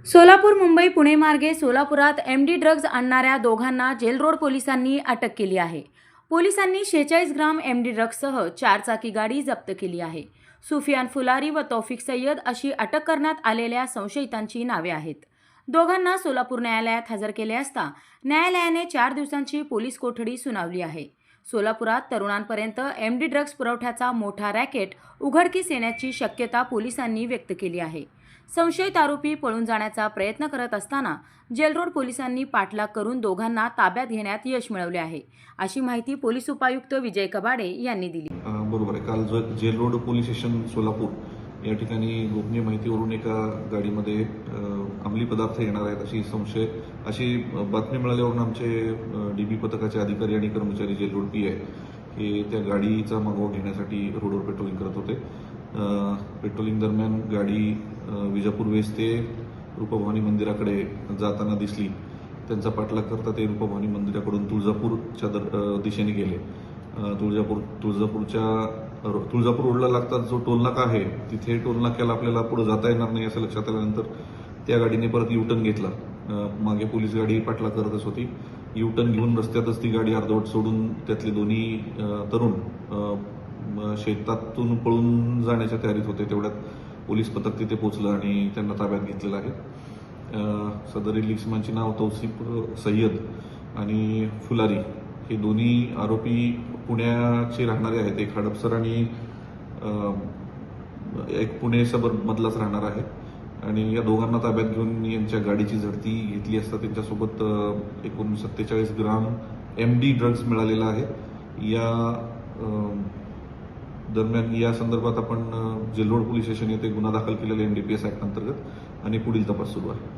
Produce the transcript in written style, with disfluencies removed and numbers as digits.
सोलापूर मुंबई पुणे मार्गे सोलापुरात MD drugs आणणाऱ्या दोघांना जेल रोड पोलिसांनी अटक केली आहे। पोलिसांनी 46 ग्राम एमडी ड्रग्जसह 4 चाकी गाडी जप्त केली आहे। सुफियान फुलारी व तौफिक सय्यद अशी अटक करण्यात आलेल्या संशयितांची नावे आहेत। दोघांना सोलापूर न्यायालयात हजर केले असता न्यायालयाने 4 दिवसांची पोलीस कोठडी सुनावली आहे। सोलापुरात तरुणांपर्यंत एमडी ड्रग्ज पुरवठ्याचा मोठा रॅकेट उघडकीस येण्याची शक्यता पोलिसांनी व्यक्त केली आहे। संशयित आरोपी पळून जाण्याचा प्रयत्न करत असताना जेल रोड पोलिसांनी पाठलाग करून दोघांना ताब्यात घेण्यात यश मिळवले आहे, अशी माहिती पोलीस उपायुक्त विजय कबाडे यांनी दिली। बरोबर आहे। काल jail road police station Solapur या ठिकाणी गोपनीय माहितीवरून एका गाडीमध्ये अंमली पदार्थ येणार आहेत अशी बातमी मिळाल्यावरून आमचे डीबी पथकाचे अधिकारी आणि कर्मचारी जेल रोड पी आहे हे त्या गाडीचा मागोवा घेण्यासाठी रोडवर पेट्रोलिंग करत होते। पेट्रोलिंग दरम्यान गाडी विजापूर वेस्ट ते रूपभवानी मंदिराकडे जाताना दिसली। त्यांचा पाठलाग करता ते रूपभवानी मंदिराकडून तुळजापूरच्या दिशेने गेले। तुळजापूर रोडला लागतात जो टोलनाका आहे तिथे टोलनाक्याला आपल्याला पुढे जाता येणार नाही असं लक्षात आल्यानंतर त्या गाडीने परत युटर्न घेतला। मागे पोलीस गाडी पाठलाग करतच होती। युटर्न घेऊन रस्त्यातच ती गाडी अर्धवट सोडून त्यातले दोन्ही तरुण शेतातून पळून जाण्याच्या तयारीत होते। तेवढ्यात पोलीस पथक तिथे पोहोचलं आणि त्यांना ताब्यात घेतलेलं आहे। सदरील इसमांची नाव तौफिक सय्यद आणि फुलारी हे दोन्ही आरोपी पुण्याचे राहणारे आहेत। एक हडपसर आणि एक पुणे सबर्ब मधलाच राहणार आहे आणि या दोघांना ताब्यात घेऊन यांच्या गाडीची झडती घेतली असता त्यांच्यासोबत एकूण 47 ग्राम एमडी ड्रग्ज मिळालेला आहे। या दरम्यान या संदर्भात आपण जेल रोड पोलीस स्टेशन येथे गुन्हा दाखल केलेला एनडीपीएस ऍक्ट अंतर्गत आणि पुढील तपास सुरू आहे।